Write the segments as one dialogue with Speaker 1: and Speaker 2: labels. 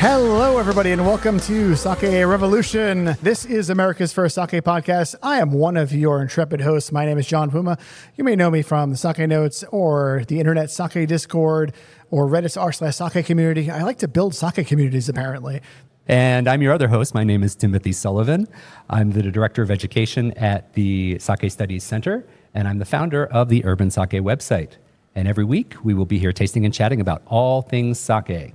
Speaker 1: Hello, everybody, and welcome to Sake Revolution. This is America's first sake podcast. I am one of your intrepid hosts. My name is John Puma. You may know me from the Sake Notes or the Internet Sake Discord or Reddit's r/sake community. I like to build sake communities, apparently.
Speaker 2: And I'm your other host. My name is Timothy Sullivan. I'm the Director of Education at the Sake Studies Center, and I'm the founder of the Urban Sake website. And every week, we will be here tasting and chatting about all things sake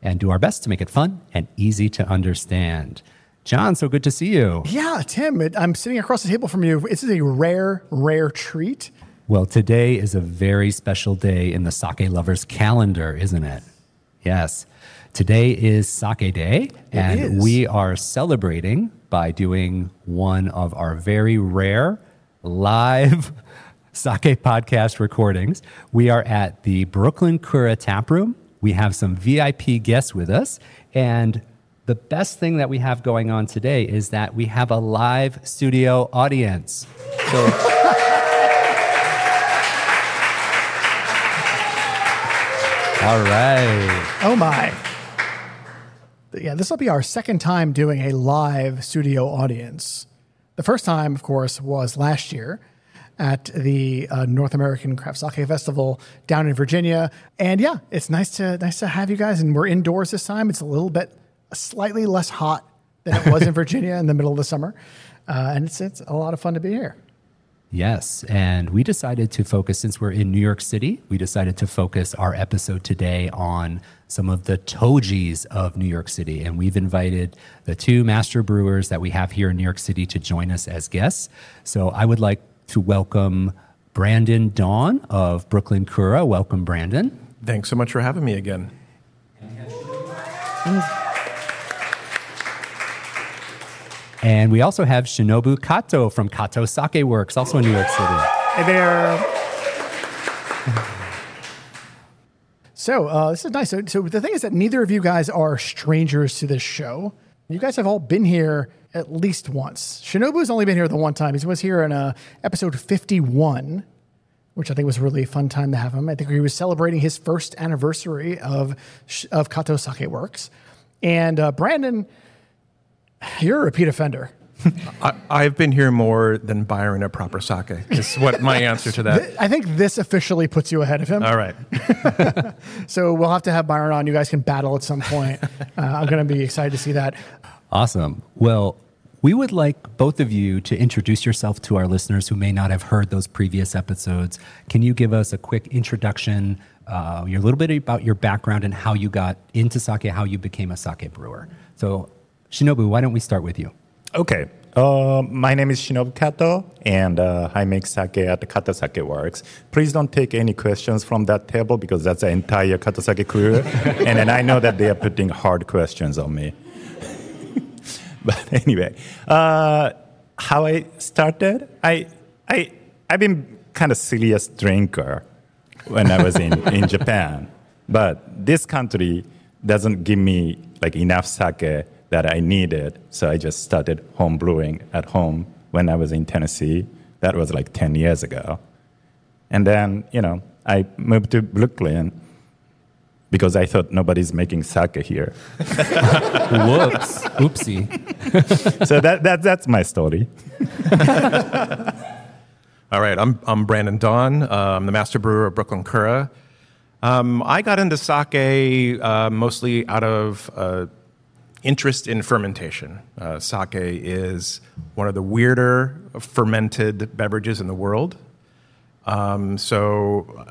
Speaker 2: and do our best to make it fun and easy to understand. John, so good to see you.
Speaker 1: Yeah, Tim, I'm sitting across the table from you. This is a rare, rare treat.
Speaker 2: Well, today is a very special day in the sake lover's calendar, isn't it? Yes. Today is Sake Day, and we are celebrating by doing one of our very rare live sake podcast recordings. We are at the Brooklyn Kura Taproom. We have some VIP guests with us, and the best thing that we have going on today is that we have a live studio audience. So, all right.
Speaker 1: Oh, my. Yeah, this will be our second time doing a live studio audience. The first time, of course, was last year at the North American Craft Sake Festival down in Virginia. And yeah, it's nice to have you guys. And we're indoors this time. It's slightly less hot than it was in Virginia in the middle of the summer. And it's a lot of fun to be here.
Speaker 2: Yes, and we decided to focus, since we're in New York City, we decided to focus our episode today on some of the Tojis of New York City. And we've invited the two master brewers that we have here in New York City to join us as guests. So I would like to welcome Brandon Doughan of Brooklyn Kura. Welcome, Brandon.
Speaker 3: Thanks so much for having me again.
Speaker 2: And we also have Shinobu Kato from Kato Sake Works, also in New York City.
Speaker 1: Hey there. So this is nice. So the thing is that neither of you guys are strangers to this show. You guys have all been here at least once. Shinobu's only been here the one time. He was here in episode 51, which I think was a really fun time to have him. I think he was celebrating his first anniversary of Kato Sake Works. And Brandon, you're a repeat offender.
Speaker 3: I've been here more than Byron at Proper Sake, is what my answer to that.
Speaker 1: I think this officially puts you ahead of him.
Speaker 3: All right.
Speaker 1: So we'll have to have Byron on. You guys can battle at some point. I'm going to be excited to see that.
Speaker 2: Awesome. Well, we would like both of you to introduce yourself to our listeners who may not have heard those previous episodes. Can you give us a quick introduction, a little bit about your background and how you got into sake, how you became a sake brewer? So, Shinobu, why don't we start with you?
Speaker 4: Okay. My name is Shinobu Kato, and I make sake at the Kato Sake Works. Please don't take any questions from that table because that's the entire Kato Sake crew. And then I know that they are putting hard questions on me. But anyway, how I started, I've been kind of serious drinker when I was in Japan. But this country doesn't give me like enough sake that I needed. So I just started home brewing at home when I was in Tennessee. That was like 10 years ago. And then, I moved to Brooklyn because I thought nobody's making sake here.
Speaker 2: Whoops. Oopsie.
Speaker 4: So that's my story.
Speaker 3: All right. I'm Brandon Doughan. I'm the master brewer of Brooklyn Kura. I got into sake mostly out of interest in fermentation. Sake is one of the weirder fermented beverages in the world. So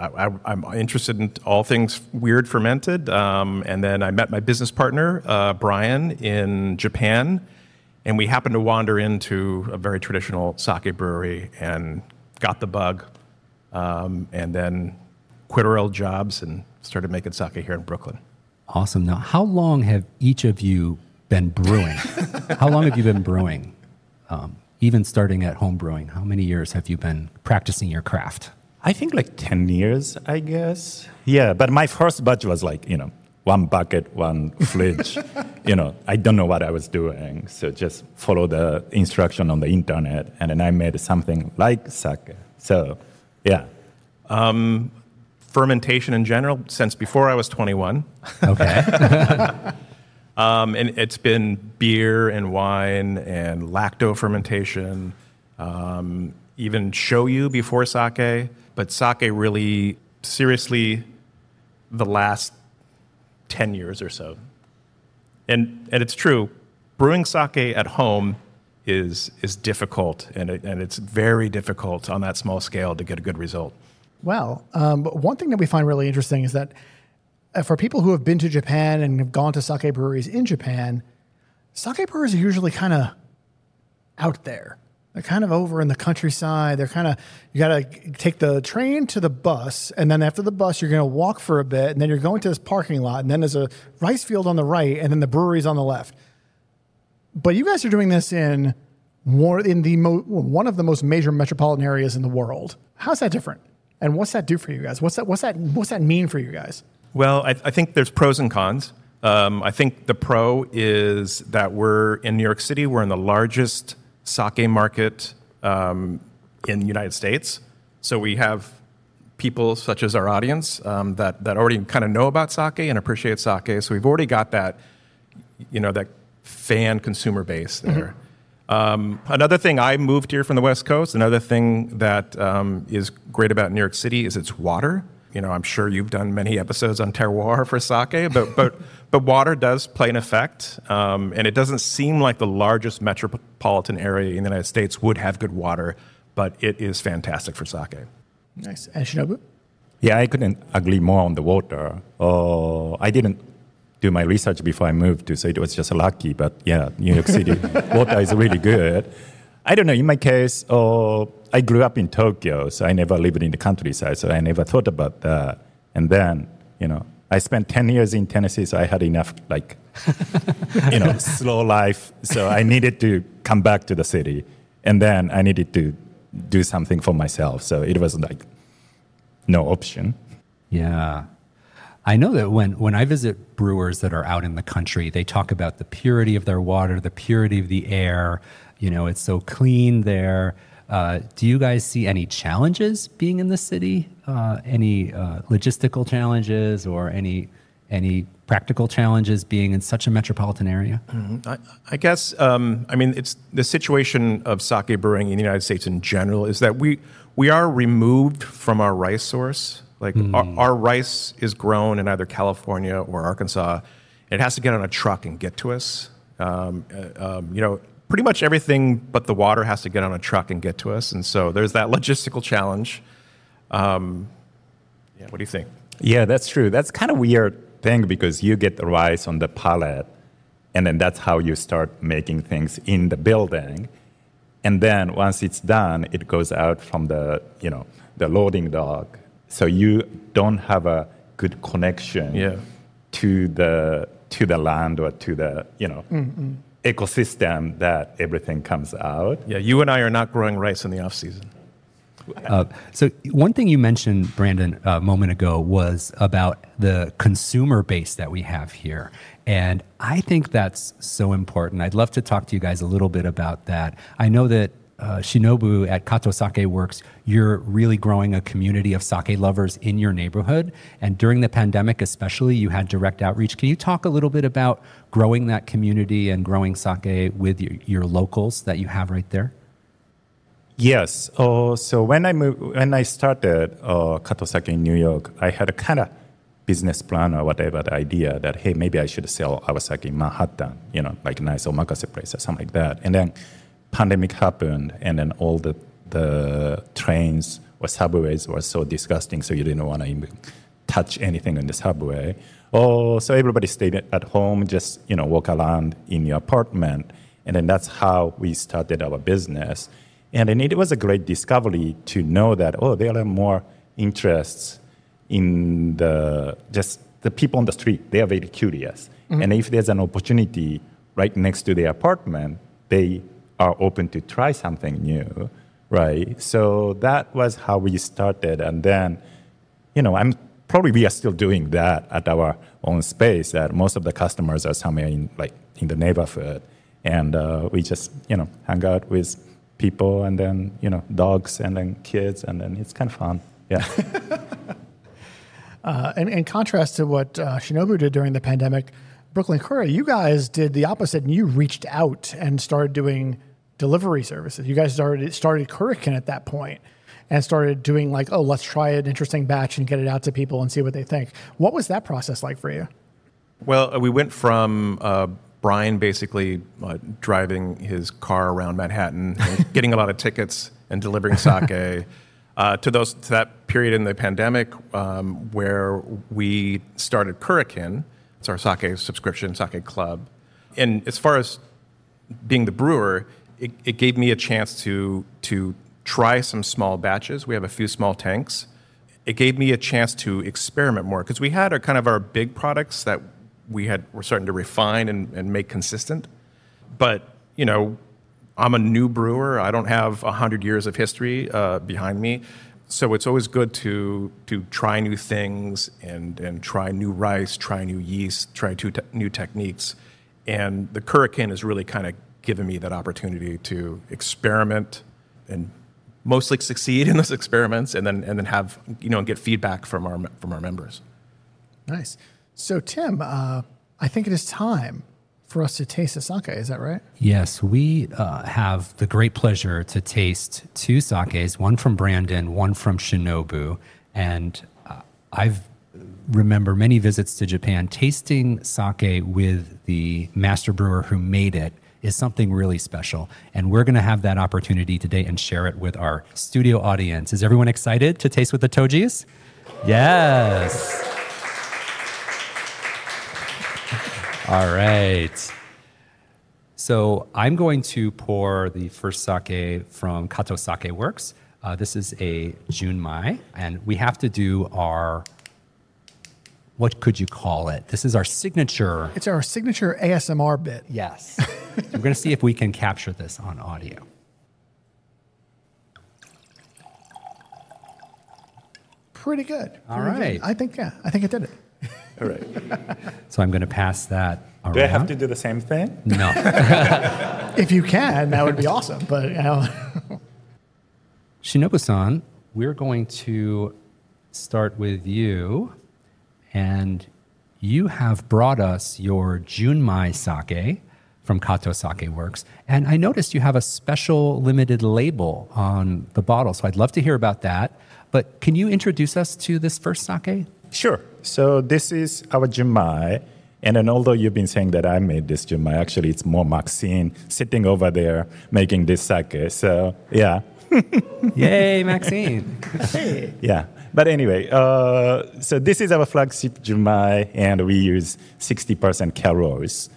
Speaker 3: I'm interested in all things weird fermented. And then I met my business partner, Brian, in Japan. And we happened to wander into a very traditional sake brewery and got the bug. And then quit our old jobs and started making sake here in Brooklyn.
Speaker 2: Awesome. Now, how long have each of you been brewing? How long have you been brewing? Even starting at home brewing, how many years have you been practicing your craft?
Speaker 4: I think like 10 years, I guess. Yeah, but my first batch was like, one bucket, one fridge. I don't know what I was doing. So just follow the instruction on the internet. And then I made something like sake. So, yeah.
Speaker 3: Fermentation in general, since before I was 21.
Speaker 2: Okay.
Speaker 3: And it's been beer and wine and lacto fermentation, even shoyu before sake. But sake really, seriously, the last 10 years or so. And it's true, brewing sake at home is difficult, and it's very difficult on that small scale to get a good result.
Speaker 1: Well, one thing that we find really interesting is that for people who have been to Japan and have gone to sake breweries in Japan, sake brewers are usually kind of out there. They're kind of over in the countryside. They're kind of, you got to take the train to the bus, and then after the bus, you're going to walk for a bit, and then you're going to this parking lot, and then there's a rice field on the right, and then the brewery's on the left. But you guys are doing this in one of the most major metropolitan areas in the world. How's that different? And what's that do for you guys? What's that mean for you guys?
Speaker 3: Well, I think there's pros and cons. I think the pro is that we're in New York City. We're in the largest sake market in the United States. So we have people such as our audience that already kind of know about sake and appreciate sake. So we've already got that, that fan consumer base there. Mm-hmm. Another thing, I moved here from the West Coast. Another thing that is great about New York City is its water. I'm sure you've done many episodes on terroir for sake, but water does play an effect, and it doesn't seem like the largest metropolitan area in the United States would have good water, but it is fantastic for sake.
Speaker 1: Nice. And Shinobu?
Speaker 4: Yeah, I couldn't agree more on the water. I didn't do my research before I moved so it was just lucky, but yeah, New York City, water is really good. I don't know, in my case, I grew up in Tokyo, so I never lived in the countryside, so I never thought about that. And then, I spent 10 years in Tennessee, so I had enough, slow life. So I needed to come back to the city. And then I needed to do something for myself. So it was no option.
Speaker 2: Yeah. I know that when I visit brewers that are out in the country, they talk about the purity of their water, the purity of the air. It's so clean there. Do you guys see any challenges being in the city? Any logistical challenges or any practical challenges being in such a metropolitan area?
Speaker 3: Mm-hmm. I guess, it's the situation of sake brewing in the United States in general is that we are removed from our rice source. Our rice is grown in either California or Arkansas. It has to get on a truck and get to us. Pretty much everything but the water has to get on a truck and get to us. And so there's that logistical challenge. What do you think?
Speaker 4: Yeah, that's true. That's kind of weird thing because you get the rice on the pallet, and then that's how you start making things in the building. And then once it's done, it goes out from the loading dock. So you don't have a good connection to the land or to the, ecosystem that everything comes out.
Speaker 3: Yeah, you and I are not growing rice in the off season.
Speaker 2: So one thing you mentioned, Brandon, a moment ago was about the consumer base that we have here. And I think that's so important. I'd love to talk to you guys a little bit about that. I know that Shinobu at Kato Sake Works, you're really growing a community of sake lovers in your neighborhood. And during the pandemic especially, you had direct outreach. Can you talk a little bit about growing that community and growing sake with your locals that you have right there?
Speaker 4: Yes. So when I started Kato Sake in New York, I had a kind of business plan or whatever, the idea that, hey, maybe I should sell our sake in Manhattan, like a nice omakase place or something like that. And then pandemic happened, and then all the trains or subways were so disgusting, so you didn't want to even touch anything in the subway. So everybody stayed at home, just walk around in your apartment, and then that's how we started our business. And then it was a great discovery to know that there are more interests in the people on the street. They are very curious, and if there's an opportunity right next to their apartment, they are open to try something new, right? So that was how we started. And then, we are still doing that at our own space, that most of the customers are somewhere in the neighborhood. And we just, hang out with people and then, dogs and then kids, and then it's kind of fun. Yeah.
Speaker 1: And in contrast to what Shinobu did during the pandemic, Brooklyn Kura, you guys did the opposite, and you reached out and started doing delivery services. You guys started Kurikan at that point and started doing like, oh, let's try an interesting batch and get it out to people and see what they think. What was that process like for you?
Speaker 3: Well, we went from Brian basically driving his car around Manhattan, and getting a lot of tickets and delivering sake, to that period in the pandemic where we started Kurikan. It's our sake subscription, sake club. And as far as being the brewer, it gave me a chance to try some small batches. We have a few small tanks. It gave me a chance to experiment more because we had our big products that we're starting to refine and make consistent. But, I'm a new brewer. I don't have 100 years of history behind me. So it's always good to try new things and try new rice, try new yeast, try new techniques. And the Kurikan has really kind of given me that opportunity to experiment and mostly succeed in those experiments, and then have get feedback from our members.
Speaker 1: Nice. So Tim, I think it is time for us to taste the sake. Is that right?
Speaker 2: Yes, we have the great pleasure to taste two sakes, one from Brandon, one from Shinobu. And I've remember many visits to Japan. Tasting sake with the master brewer who made it is something really special. And we're going to have that opportunity today and share it with our studio audience. Is everyone excited to taste with the Tojis? Yes. All right. So I'm going to pour the first sake from Kato Sake Works. This is a Junmai, and we have to do our, what could you call it? This is our signature.
Speaker 1: It's our signature ASMR bit.
Speaker 2: Yes. So we're going to see if we can capture this on audio.
Speaker 1: Pretty good.
Speaker 2: All right.
Speaker 1: I think it did it.
Speaker 4: All right.
Speaker 2: So I'm going to pass that around.
Speaker 4: Do I have to do the same thing?
Speaker 2: No.
Speaker 1: If you can, that would be awesome. But
Speaker 2: Shinobu-san, we're going to start with you. And you have brought us your Junmai sake from Kato Sake Works. And I noticed you have a special limited label on the bottle. So I'd love to hear about that. But can you introduce us to this first sake?
Speaker 4: Sure. So this is our Junmai. And then although you've been saying that I made this Junmai, actually it's more Maxine sitting over there making this sake. So, yeah.
Speaker 2: Yay, Maxine.
Speaker 1: Hey.
Speaker 4: Yeah. But anyway, so this is our flagship Junmai, and we use 60% carrots.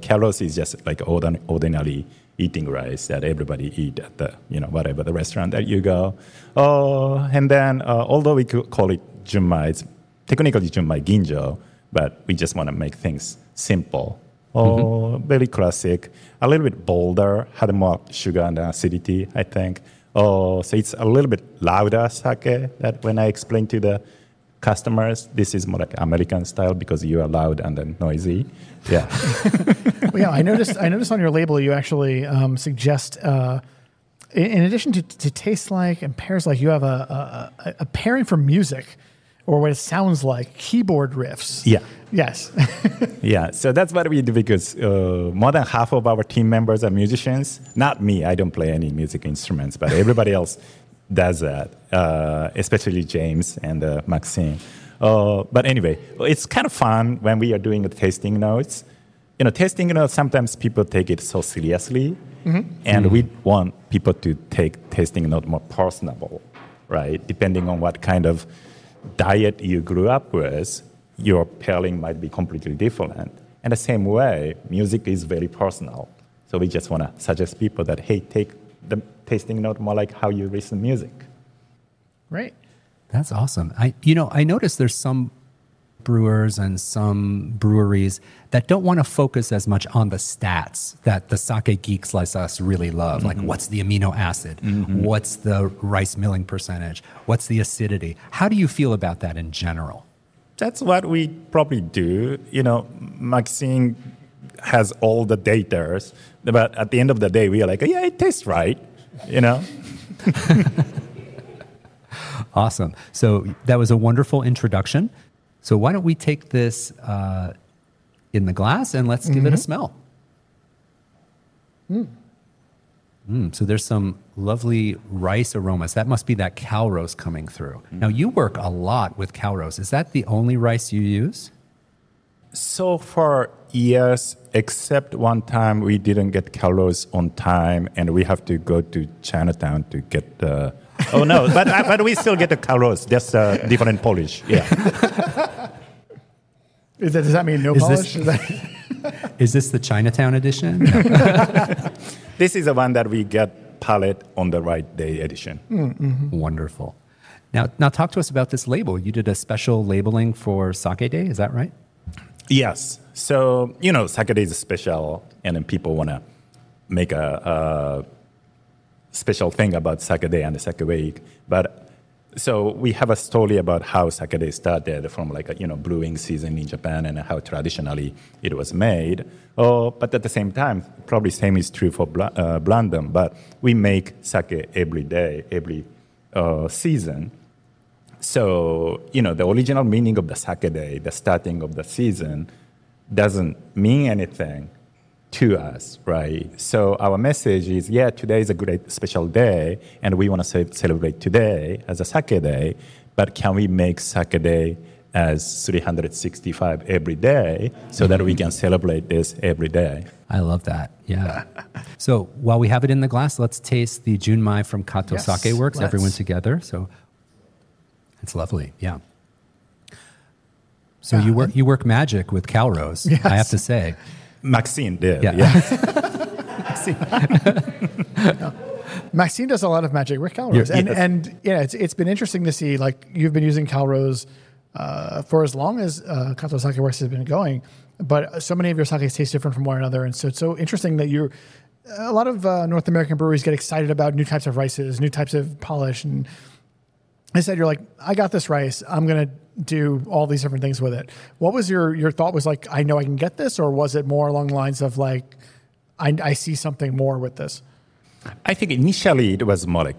Speaker 4: Carrots is just like ordinary eating rice that everybody eat at the, whatever the restaurant that you go. And then, although we could call it Junmai, it's technically Junmai Ginjo, but we just want to make things simple. Very classic, a little bit bolder, had more sugar and acidity, I think. So it's a little bit louder sake that when I explain to the customers, this is more like American style because you are loud and then noisy. Yeah.
Speaker 1: Well, yeah, I noticed on your label you actually suggest, in addition to taste like and pairs like, you have a pairing for music, or what it sounds like, keyboard riffs.
Speaker 4: Yeah.
Speaker 1: Yes.
Speaker 4: Yeah, so that's what we do because more than half of our team members are musicians. Not me, I don't play any music instruments, but everybody else does that, especially James and Maxine. But anyway, it's kind of fun when we are doing the tasting notes. Tasting notes, sometimes people take it so seriously, and we want people to take tasting note more personable, right? Depending on what kind of diet you grew up with, your pairing might be completely different. And the same way, music is very personal. So we just want to suggest people that, hey, take the tasting note more like how you listen to music.
Speaker 1: Right.
Speaker 2: That's awesome. I noticed there's some brewers and some breweries that don't want to focus as much on the stats that the sake geeks like us really love. Like, what's the amino acid? What's the rice milling percentage? What's the acidity? How do you feel about that in general?
Speaker 4: That's what we probably do. Maxine has all the data, but at the end of the day, we are like, yeah, it tastes right,
Speaker 2: Awesome. So that was a wonderful introduction. So why don't we take this in the glass and let's give it a smell. So there's some lovely rice aromas. That must be that cow roast coming through. Now, you work a lot with cow roast. Is that the only rice you use?
Speaker 4: So far, yes, except one time we didn't get cow roast on time, and we have to go to Chinatown to get the... Oh, no, but we still get the cow roast, just different polish, yeah.
Speaker 1: Does that mean no polish?
Speaker 2: Is this the Chinatown edition?
Speaker 4: This is the one that we get palette on the right day edition.
Speaker 2: Wonderful. Now talk to us about this label. You did a special labeling for Sake Day, is that right?
Speaker 4: Yes. So, Sake Day is special, and then people want to make a special thing about Sake Day and the Sake Week. But so we have a story about how Sake Day started from brewing season in Japan and how traditionally it was made. But at the same time, probably same is true for Blandum, but we make sake every day, every season. So, the original meaning of the Sake Day, the starting of the season, doesn't mean anything to us, right? So our message is, today is a great special day, and we want to celebrate today as a Sake Day, but can we make Sake Day as 365 every day so that we can celebrate this every day?
Speaker 2: I love that, yeah. So while we have it in the glass, let's taste the Junmai from Kato Sake Works, everyone together. So it's lovely, yeah. So you work magic with cow roast, I have to say.
Speaker 4: Maxine did,
Speaker 1: Maxine does a lot of magic with Calrose. And it's been interesting to see, you've been using Calrose for as long as Kato Sake Works has been going, but so many of your sakes taste different from one another. And so it's so interesting that a lot of North American breweries get excited about new types of rices, new types of polish. And instead you're like, I got this rice, I'm going to do all these different things with it. What was your thought? Was I know I can get this, or was it more along the lines of I see something more with this?
Speaker 4: I think initially it was more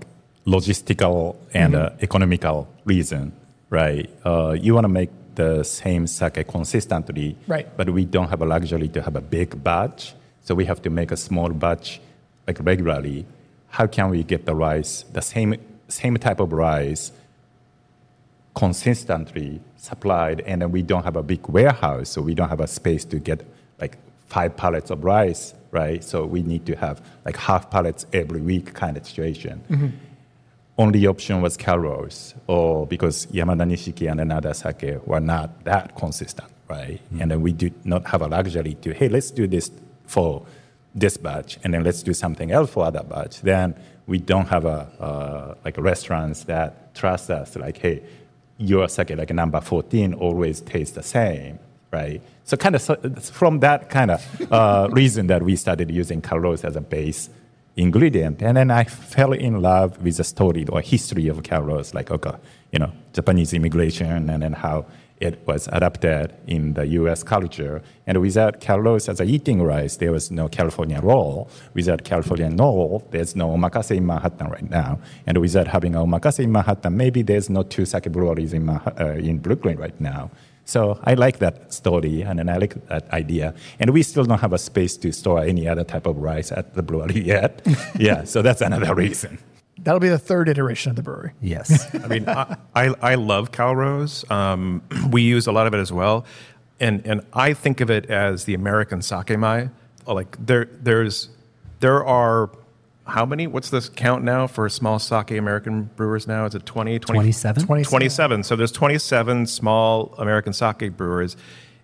Speaker 4: logistical and economical reason, right? You want to make the same sake consistently,
Speaker 1: right?
Speaker 4: But we don't have a luxury to have a big batch, so we have to make a small batch regularly. How can we get the rice, the same type of rice, consistently supplied, and then we don't have a big warehouse, so we don't have a space to get 5 pallets of rice, right? So we need to have half pallets every week kind of situation. Only option was Calrose, or because Yamada Nishiki and another sake were not that consistent, right? And then we do not have a luxury to, hey, let's do this for this batch, and then let's do something else for other batch. Then we don't have restaurants that trust us, hey, your sake, number 14, always tastes the same, right? So from that kind of reason that we started using Calrose as a base ingredient. And then I fell in love with the story or history of Calrose, Japanese immigration, and then how it was adapted in the U.S. culture. And without Calrose as a eating rice, there was no California roll. Without California roll, there's no omakase in Manhattan right now. And without having an omakase in Manhattan, maybe there's no 2 sake breweries in Brooklyn right now. So I like that story, and then I like that idea. And we still don't have a space to store any other type of rice at the brewery yet. So that's another reason.
Speaker 1: That'll be the 3rd iteration of the brewery.
Speaker 2: Yes.
Speaker 3: I mean, I love Calrose. We use a lot of it as well. And I think of it as the American sake mai. There are, how many? What's this count now for small sake American brewers now? Is it 20?
Speaker 2: 27?
Speaker 3: 27. So there's 27 small American sake brewers.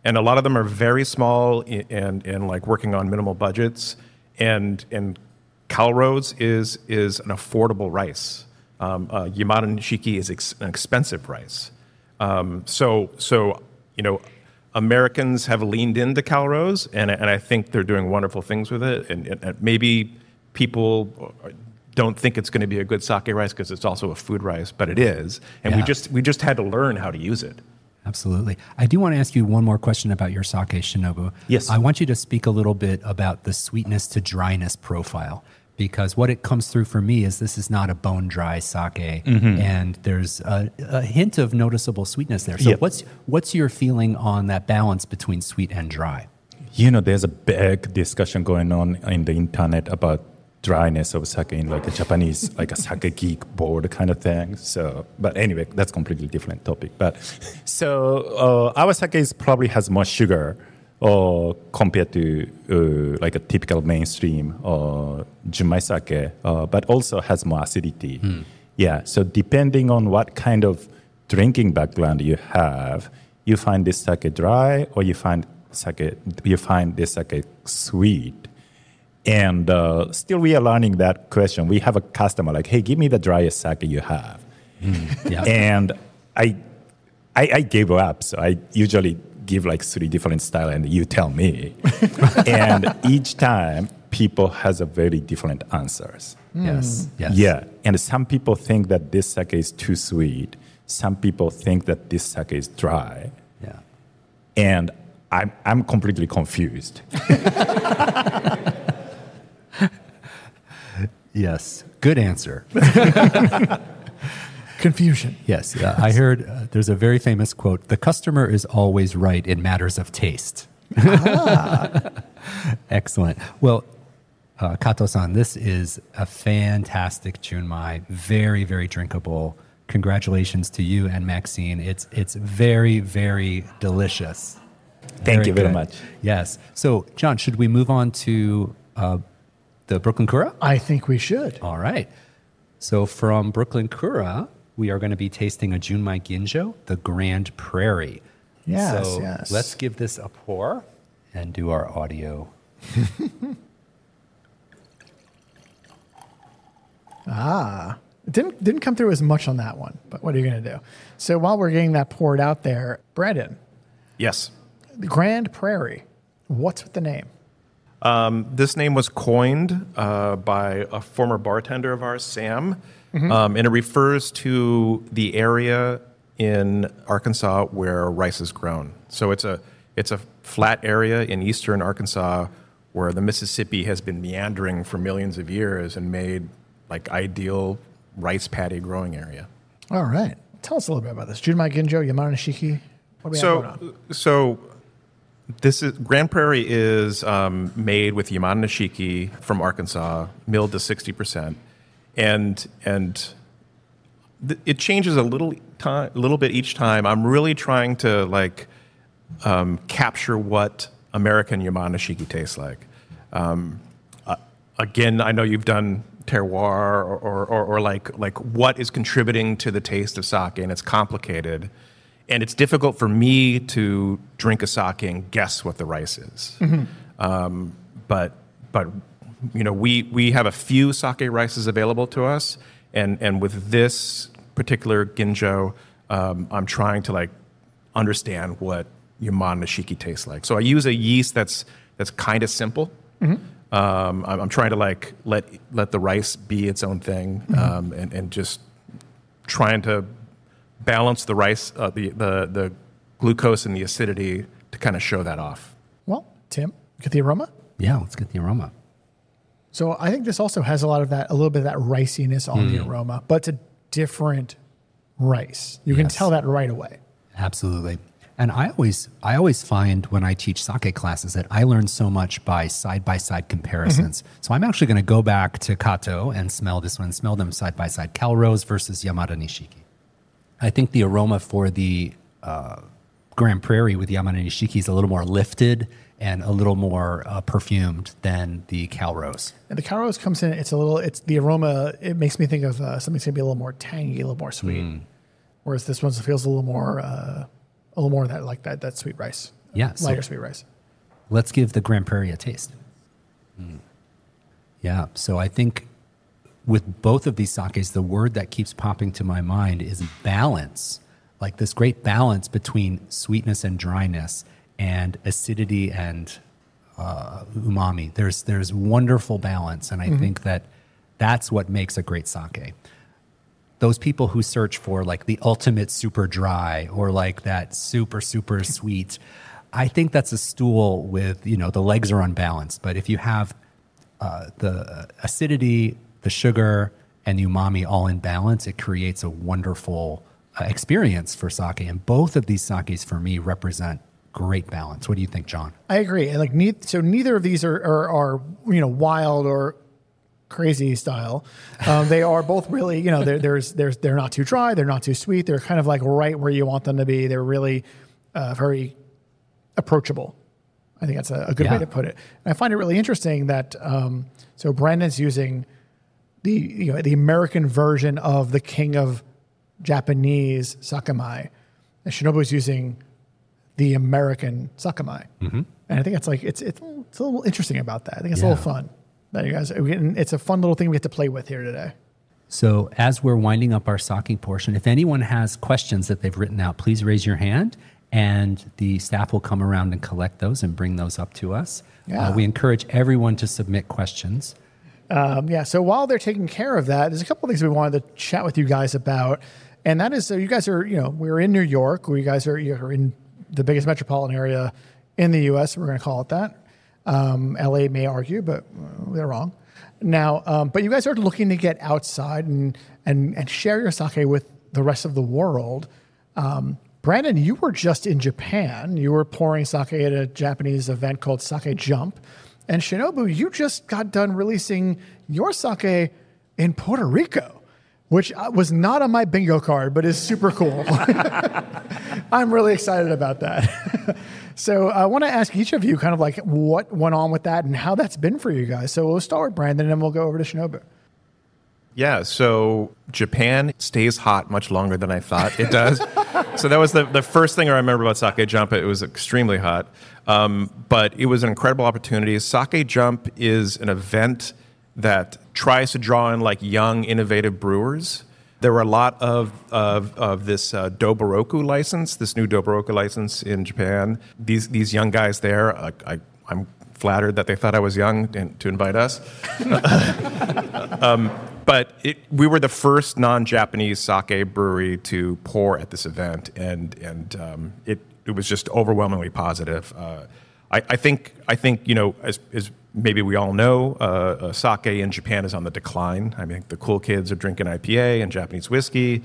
Speaker 3: And a lot of them are very small and working on minimal budgets. And Calrose is an affordable rice. Yamada Nishiki is an expensive rice. So Americans have leaned into Calrose, and I think they're doing wonderful things with it. And maybe people don't think it's going to be a good sake rice because it's also a food rice, but it is. And we just had to learn how to use it.
Speaker 2: Absolutely. I do want to ask you one more question about your sake, Shinobu.
Speaker 4: Yes.
Speaker 2: I want you to speak a little bit about the sweetness to dryness profile, because what it comes through for me is this is not a bone-dry sake, and there's a hint of noticeable sweetness there. So what's your feeling on that balance between sweet and dry?
Speaker 4: There's a big discussion going on in the internet about dryness of sake in like a Japanese, like a sake geek board kind of thing. So, but anyway, that's completely different topic. But so our sake probably has more sugar compared to like a typical mainstream junmai sake, but also has more acidity. Yeah. So depending on what kind of drinking background you have, you find this sake dry or you find this sake sweet. And still we are learning that question. We have a customer like, hey, give me the driest sake you have.
Speaker 2: Yeah.
Speaker 4: And I gave up. So I usually give like 3 different styles and you tell me. And each time people has a very different answers.
Speaker 2: Yes.
Speaker 4: Yeah. And some people think that this sake is too sweet. Some people think that this sake is dry.
Speaker 2: Yeah.
Speaker 4: And I'm completely confused.
Speaker 2: Yes. Good answer.
Speaker 1: Confusion.
Speaker 2: Yes. I heard there's a very famous quote: "The customer is always right in matters of taste." Excellent. Well, Kato-san, this is a fantastic junmai. Very, very drinkable. Congratulations to you and Maxine. It's very, very delicious.
Speaker 4: Thank you very much.
Speaker 2: Yes. So, John, should we move on to the Brooklyn Kura?
Speaker 1: I think we should.
Speaker 2: All right. So from Brooklyn Kura, we are going to be tasting a Junmai Ginjo, the Grand Prairie.
Speaker 1: Yes,
Speaker 2: so
Speaker 1: yes.
Speaker 2: Let's give this a pour and do our audio.
Speaker 1: Didn't come through as much on that one, but what are you going to do? So while we're getting that poured out there, Brandon.
Speaker 3: Yes.
Speaker 1: The Grand Prairie. What's with the name?
Speaker 3: This name was coined by a former bartender of ours, Sam, and it refers to the area in Arkansas where rice is grown. So it's a flat area in eastern Arkansas where the Mississippi has been meandering for millions of years and made like ideal rice paddy growing area.
Speaker 1: All right. Tell us a little bit about this. Junmai Ginjo, Yamada Nishiki. What do we have going on?
Speaker 3: So this is Grand Prairie is made with Yamada Nishiki from Arkansas, milled to 60%, and it changes a little bit each time. I'm really trying to capture what American Yamada Nishiki tastes like. Again, I know you've done terroir or like what is contributing to the taste of sake, and it's complicated. And it's difficult for me to drink a sake and guess what the rice is. But we have a few sake rices available to us, and with this particular ginjo, I'm trying to understand what Yamada Nishiki tastes like. So I use a yeast that's kind of simple. I'm trying to let the rice be its own thing, and just trying to balance the rice, the glucose and the acidity to kind of show that off.
Speaker 1: Well, Tim, get the aroma?
Speaker 2: Yeah, let's get the aroma.
Speaker 1: So I think this also has a little bit of that riciness on the aroma, but it's a different rice. You can tell that right away.
Speaker 2: Absolutely. And I always find when I teach sake classes that I learn so much by side-by-side comparisons. So I'm actually going to go back to Kato and smell them side-by-side. Calrose versus Yamada Nishiki. I think the aroma for the Grand Prairie with Yamada Nishiki is a little more lifted and a little more perfumed than the Calrose.
Speaker 1: And the Calrose comes in, it's the aroma, it makes me think of something's going to be a little more tangy, a little more sweet. Whereas this one feels a little more that sweet rice.
Speaker 2: Yeah.
Speaker 1: Lighter sweet rice.
Speaker 2: Let's give the Grand Prairie a taste. Yeah. So I think with both of these sakes, the word that keeps popping to my mind is balance. Like this great balance between sweetness and dryness and acidity and umami. There's wonderful balance, and I think that's what makes a great sake. Those people who search for the ultimate super dry or that super, super sweet, I think that's a stool with, the legs are unbalanced. But if you have the acidity, the sugar, and the umami all in balance, it creates a wonderful experience for sake. And both of these sakes for me represent great balance. What do you think, John?
Speaker 1: I agree. And like neither of these are wild or crazy style. They are both really, they're not too dry, they're not too sweet. They're kind of like right where you want them to be. They're really very approachable. I think that's a good way to put it. And I find it really interesting that so Brandon's using the American version of the king of Japanese sakemai, and Shinobu's using the American sakemai. Mm-hmm. And I think it's a little interesting about that. I think it's a little fun that you guys. It's a fun little thing we get to play with here today.
Speaker 2: So as we're winding up our sake portion, if anyone has questions that they've written out, please raise your hand, and the staff will come around and collect those and bring those up to us. Yeah. We encourage everyone to submit questions.
Speaker 1: So while they're taking care of that, there's a couple of things we wanted to chat with you guys about. And that is, so you guys are, we're in New York. You're in the biggest metropolitan area in the U.S. We're going to call it that. L.A. may argue, but they're wrong. Now, but you guys are looking to get outside and share your sake with the rest of the world. Brandon, you were just in Japan. You were pouring sake at a Japanese event called Sake Jump. And Shinobu, you just got done releasing your sake in Puerto Rico, which was not on my bingo card, but is super cool. I'm really excited about that. So I want to ask each of you kind of like what went on with that and how that's been for you guys. So we'll start with Brandon and then we'll go over to Shinobu.
Speaker 3: Yeah, so Japan stays hot much longer than I thought it does. So that was the first thing I remember about Sake Jump. It was extremely hot, but it was an incredible opportunity. Sake Jump is an event that tries to draw in like young, innovative brewers. There were a lot of this Doboroku license, this new Doboroku license in Japan. These young guys there, I'm flattered that they thought I was young to invite us. But we were the first non-Japanese sake brewery to pour at this event, and it was just overwhelmingly positive. I think as maybe we all know, sake in Japan is on the decline. I mean, the cool kids are drinking IPA and Japanese whiskey.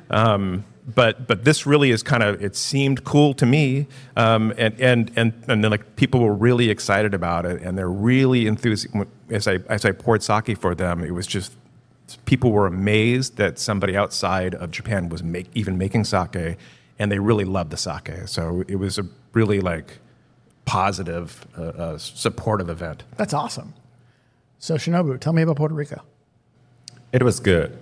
Speaker 3: But this really is kind of, it seemed cool to me, and then like people were really excited about it, and they're really enthusiastic. As I poured sake for them, it was just, people were amazed that somebody outside of Japan was even making sake, and they really loved the sake. So it was a really like positive, supportive event.
Speaker 1: That's awesome. So Shinobu, tell me about Puerto Rico.
Speaker 4: It was good.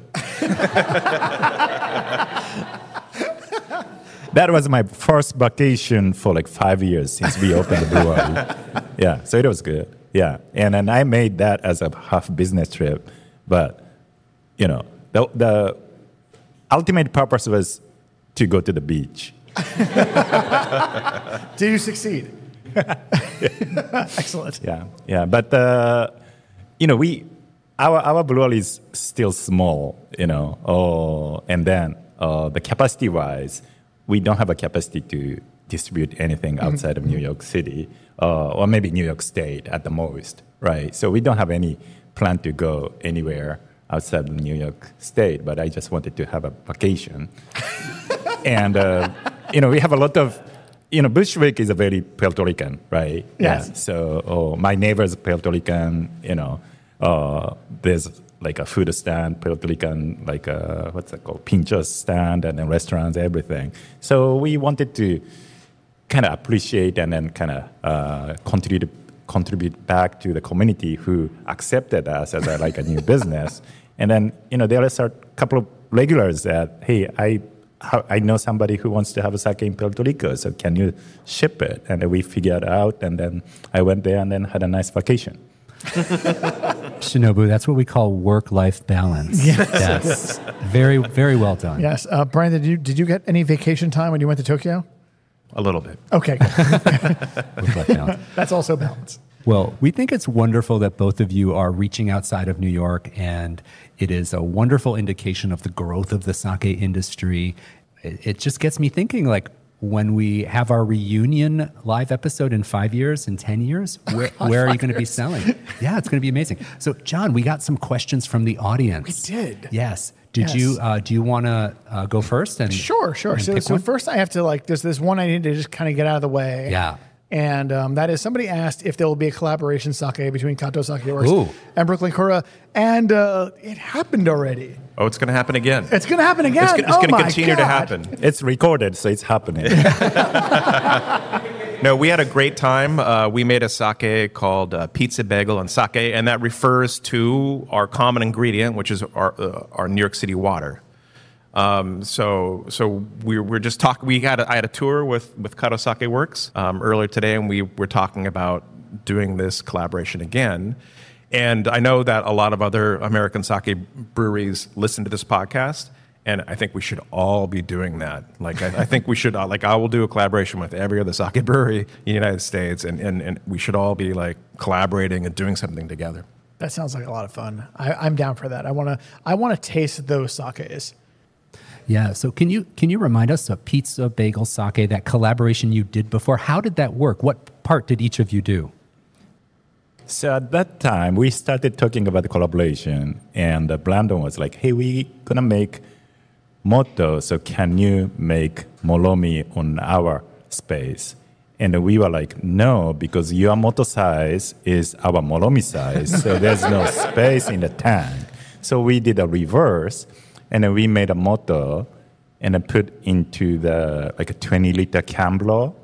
Speaker 4: That was my first vacation for like 5 years since we opened the brewery. Yeah, so it was good. Yeah, and then I made that as a half business trip, but the ultimate purpose was to go to the beach.
Speaker 1: Did you succeed? Excellent.
Speaker 4: Yeah, but our brewery is still small, and then the capacity-wise, we don't have a capacity to distribute anything outside of New York City, or maybe New York State at the most, right? So we don't have any plan to go anywhere outside of New York State, but I just wanted to have a vacation. And, we have a lot of, Bushwick is a very Puerto Rican, right?
Speaker 1: Yes.
Speaker 4: Yeah. So my neighbor's Puerto Rican, there's like a food stand, Puerto Rican, like what's it called, pinchos stand, and then restaurants, everything. So we wanted to kind of appreciate and then kind of contribute back to the community who accepted us as a new business. And then, there are a couple of regulars that, hey, I know somebody who wants to have a sake in Puerto Rico, so can you ship it? And then we figured out, and then I went there and then had a nice vacation.
Speaker 2: Shinobu, that's what we call work-life balance. Yes. Very, very well done.
Speaker 1: Yes. Brandon, did you get any vacation time when you went to Tokyo?
Speaker 3: A little bit.
Speaker 1: Okay.
Speaker 2: Work-life balance.
Speaker 1: That's also balance.
Speaker 2: Well, we think it's wonderful that both of you are reaching outside of New York, and it is a wonderful indication of the growth of the sake industry. It just gets me thinking, like, when we have our reunion live episode in 5 years, in 10 years, where are you going to be selling? Yeah, it's going to be amazing. So, John, we got some questions from the audience.
Speaker 1: We did.
Speaker 2: Yes. Did you do you want to go first? And
Speaker 1: Sure.
Speaker 2: and pick
Speaker 1: So
Speaker 2: one?
Speaker 1: first I have to there's this one I need to just kind of get out of the way.
Speaker 2: Yeah.
Speaker 1: And that is somebody asked if there will be a collaboration sake between Kato Sake Works
Speaker 2: Ooh.
Speaker 1: and Brooklyn Kura, and it happened already.
Speaker 3: Oh, it's going to happen again.
Speaker 1: It's going to happen again.
Speaker 3: It's going to continue to happen.
Speaker 4: It's recorded, so it's happening.
Speaker 3: No, we had a great time. We made a sake called Pizza Bagel and Sake, and that refers to our common ingredient, which is our New York City water. So we're just talking. I had a tour with Kato Sake Works earlier today, and we were talking about doing this collaboration again. And I know that a lot of other American sake breweries listen to this podcast, and I think we should all be doing that. Like I think we should. I will do a collaboration with every other sake brewery in the United States, and we should all be like collaborating and doing something together.
Speaker 1: That sounds like a lot of fun. I'm down for that. I want to taste those sakes.
Speaker 2: Yeah. So can you remind us of Pizza Bagel Sake, that collaboration you did before? How did that work? What part did each of you do?
Speaker 4: So at that time, we started talking about the collaboration, and Brandon was like, hey, we going to make moto, so can you make moromi on our space? And we were like, no, because your moto size is our moromi size, so there's no space in the tank. So we did a reverse, and then we made a moto and then put into the a 20-liter Cambro.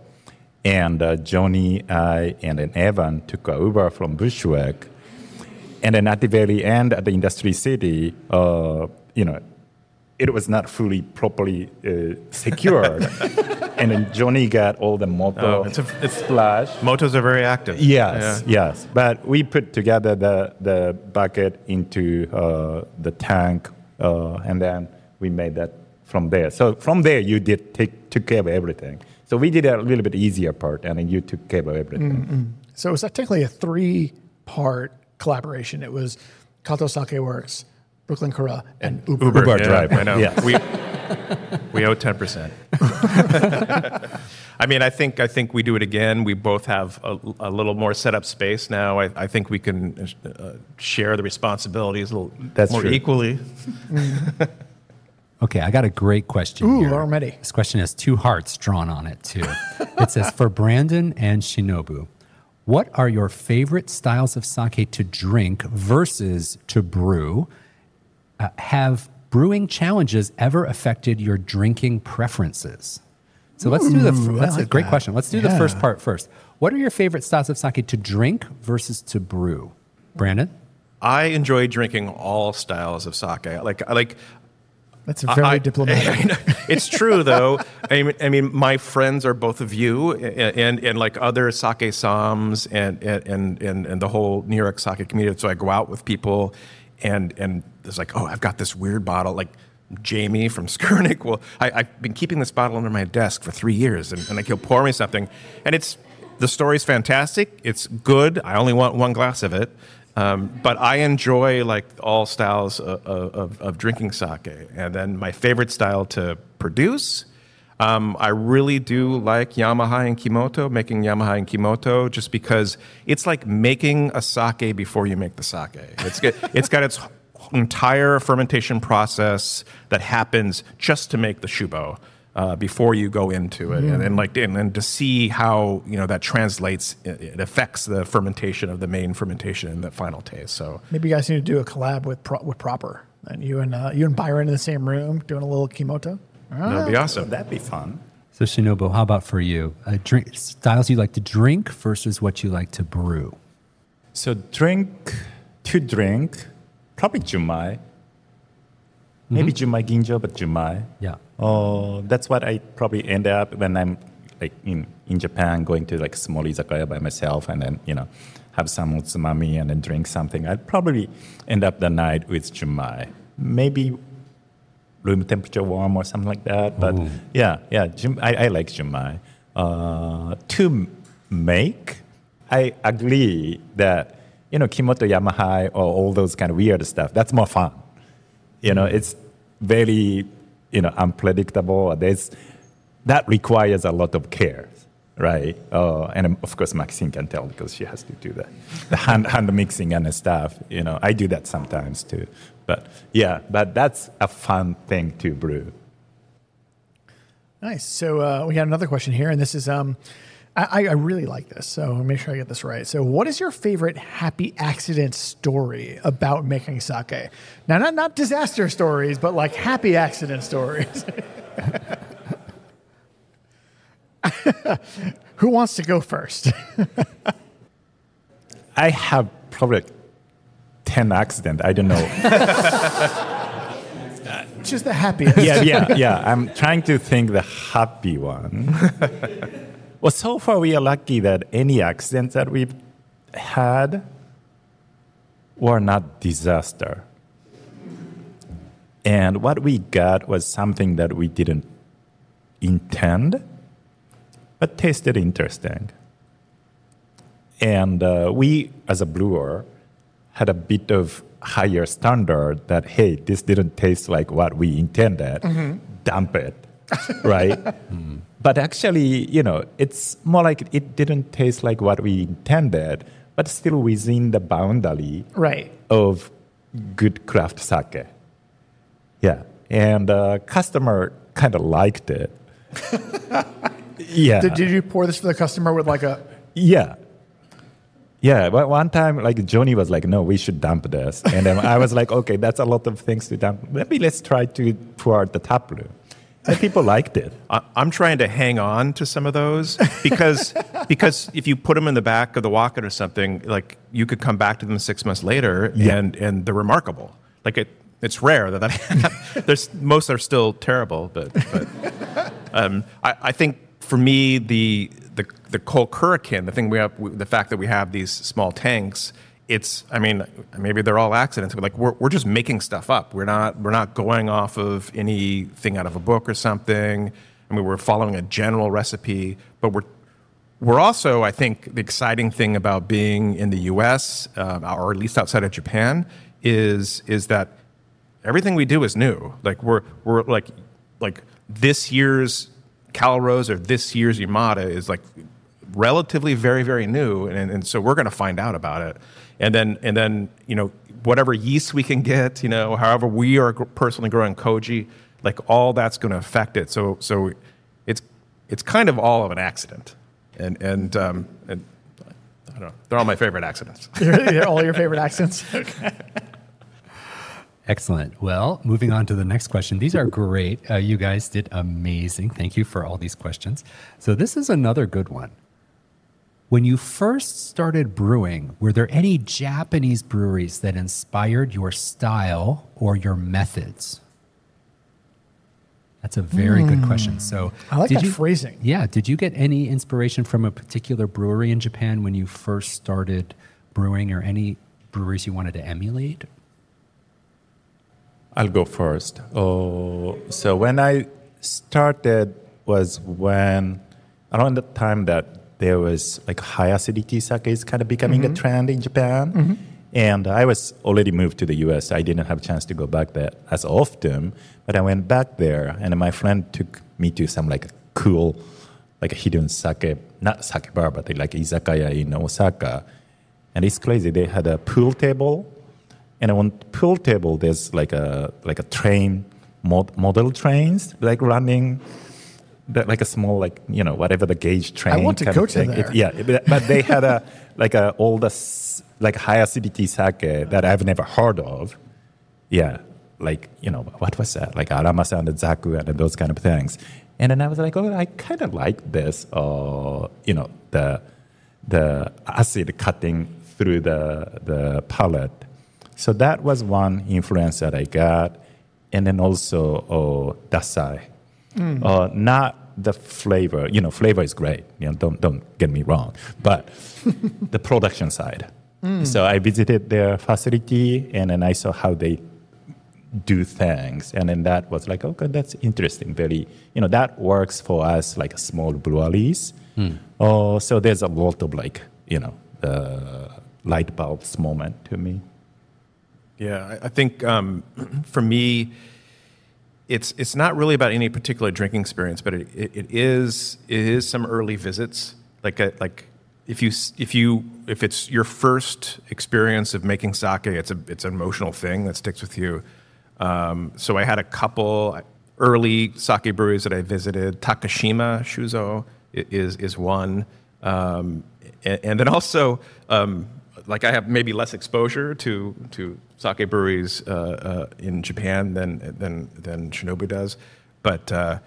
Speaker 4: And Johnny, I, and then Evan took an Uber from Bushwick. And then at the very end, at the Industry City, it was not fully properly secured. And then Johnny got all the moto splash.
Speaker 3: Motos are very active.
Speaker 4: Yes. But we put together the bucket into the tank, and then we made that from there. So from there, you took care of everything. So we did a little bit easier part, and then you took care of everything.
Speaker 1: Mm-hmm. So it was technically a 3-part collaboration. It was Kato Sake Works, Brooklyn Kura, and Uber
Speaker 4: Drive.
Speaker 3: I know.
Speaker 4: Yes.
Speaker 3: We owe 10%. I mean, I think we do it again. We both have a little more set up space now. I think we can share the responsibilities a little more
Speaker 4: true.
Speaker 3: equally.
Speaker 2: Okay, I got a great question here.
Speaker 1: I'm ready.
Speaker 2: This question has 2 hearts drawn on it, too. It says, for Brandon and Shinobu, what are your favorite styles of sake to drink versus to brew? Have brewing challenges ever affected your drinking preferences? So let's do that's a great question. Let's do the first part first. What are your favorite styles of sake to drink versus to brew? Brandon?
Speaker 3: I enjoy drinking all styles of sake.
Speaker 1: That's very diplomatic.
Speaker 3: It's true, though. I mean, my friends are both of you, and like other sake sams and the whole New York sake community. So I go out with people, and there's like, oh, I've got this weird bottle, like Jamie from Skurnik. Well, I've been keeping this bottle under my desk for 3 years, and like he'll pour me something, and the story's fantastic. It's good. I only want 1 glass of it. But I enjoy like all styles of drinking sake. And then my favorite style to produce, I really do like Yamaha and Kimoto, making Yamaha and Kimoto, just because it's like making a sake before you make the sake. It's got its entire fermentation process that happens just to make the shubo. Before you go into it, and then to see how that translates, it affects the fermentation of the main fermentation and the final taste. So
Speaker 1: maybe you guys need to do a collab with Proper, and you and Byron in the same room doing a little Kimoto.
Speaker 3: That'd be awesome.
Speaker 4: That'd be fun.
Speaker 2: So Shinobu, how about for you? Styles you like to drink versus what you like to brew?
Speaker 4: So to drink, probably Jumai. Maybe Jumai Ginjo, but Jumai.
Speaker 2: Yeah.
Speaker 4: That's what I probably end up when I'm like in Japan, going to like small izakaya by myself, and then have some utsumami and then drink something. I'd probably end up the night with Jumai. Maybe room temperature warm or something like that. But I like Jumai. To make, I agree that Kimoto, Yamaha, or all those kind of weird stuff, that's more fun. It's very, unpredictable. That requires a lot of care. right? And of course, Maxine can tell because she has to do the hand mixing and stuff. I do that sometimes too. But that's a fun thing to brew.
Speaker 1: Nice. So we got another question here, and this is I really like this, so I'll make sure I get this right. So what is your favorite happy accident story about making sake? Now, not disaster stories, but like happy accident stories. Who wants to go first?
Speaker 4: I have probably 10 accidents. I don't know.
Speaker 1: Just the happiest.
Speaker 4: Yeah. I'm trying to think the happy one. Well, so far we are lucky that any accidents that we've had were not disaster. And what we got was something that we didn't intend, but tasted interesting. And we, as a brewer, had a bit of higher standard that, hey, this didn't taste like what we intended, dump it, right? But actually, it's more like it didn't taste like what we intended, but still within the boundary of good craft sake. Yeah. And customer kind of liked it. Yeah.
Speaker 1: Did you pour this for the customer with like a...
Speaker 4: Yeah. Yeah, but one time, like, Johnny was like, no, we should dump this. And then I was like, okay, that's a lot of things to dump. Maybe let's try to pour out the taproom. And people liked it.
Speaker 3: I'm trying to hang on to some of those because if you put them in the back of the walk-in or something, like, you could come back to them 6 months later and they're remarkable. Like, it's rare that there's most are still terrible, but I think for me the cold Kurikan, the fact that we have these small tanks, maybe they're all accidents, but like we're just making stuff up. We're not going off of anything out of a book or something. We're following a general recipe, but we're also, I think, the exciting thing about being in the U.S. Or at least outside of Japan is that everything we do is new. Like we're like this year's Calrose or this year's Yamada is like relatively very, very new, and so we're going to find out about it. And then whatever yeast we can get, however we are personally growing koji, like all that's going to affect it. So it's kind of all of an accident, and I don't know, they're all my favorite accidents.
Speaker 1: They're all your favorite accidents. Okay.
Speaker 2: Excellent. Well, moving on to the next question. These are great. You guys did amazing. Thank you for all these questions. So this is another good one. When you first started brewing, were there any Japanese breweries that inspired your style or your methods? That's a very good question. So
Speaker 1: I like that phrasing.
Speaker 2: Yeah. Did you get any inspiration from a particular brewery in Japan when you first started brewing, or any breweries you wanted to emulate?
Speaker 4: I'll go first. So when I started was around the time that there was like high acidity sake is kind of becoming a trend in Japan. And I was already moved to the US. I didn't have a chance to go back there as often, but I went back there, and my friend took me to some like cool, like a hidden sake, not sake bar, but like izakaya in Osaka. And it's crazy. They had a pool table. And on the pool table, there's like a train, model trains, like running, like a small, like, whatever the gauge train.
Speaker 1: I want to go to there.
Speaker 4: But they had all the like high acidity sake that I've never heard of. Yeah, like, what was that? Like Aramasa and Zaku and those kind of things. And then I was like, I kind of like this, the acid cutting through the palate. So that was one influence that I got. And then also dasai. Not the flavor. Flavor is great. Don't get me wrong. But the production side. So I visited their facility, and then I saw how they do things. And then that was like, okay, that's interesting. Very, that works for us like small breweries. So there's a lot of like, the light bulbs moment to me.
Speaker 3: Yeah, I think for me, it's not really about any particular drinking experience, but it is some early visits. Like if it's your first experience of making sake, it's an emotional thing that sticks with you. So I had a couple early sake breweries that I visited. Takashima Shuzo is one, and then also like I have maybe less exposure to sake breweries in Japan than Shinobu does, but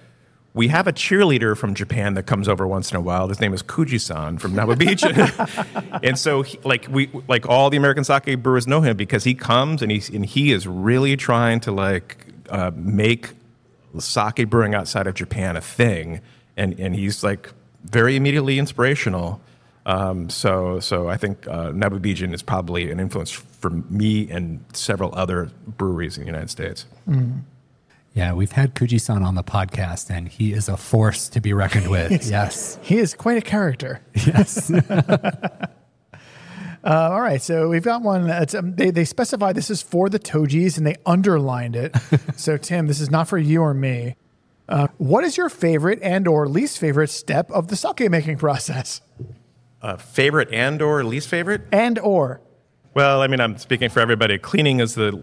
Speaker 3: we have a cheerleader from Japan that comes over once in a while. His name is Kuji-san from Naba Beach, and so like all the American sake brewers know him because he comes and he is really trying to make sake brewing outside of Japan a thing, and he's like very immediately inspirational. So I think Nababijin is probably an influence for me and several other breweries in the United States.
Speaker 1: Mm.
Speaker 2: Yeah, we've had Kuji-san on the podcast, and he is a force to be reckoned with. Yes.
Speaker 1: He is quite a character.
Speaker 2: Yes.
Speaker 1: All right, so we've got one. They specify this is for the Tojis, and they underlined it. So, Tim, this is not for you or me. What is your favorite and or least favorite step of the sake making process?
Speaker 3: Favorite and or least favorite?
Speaker 1: And or.
Speaker 3: Well, I mean, I'm speaking for everybody. Cleaning is the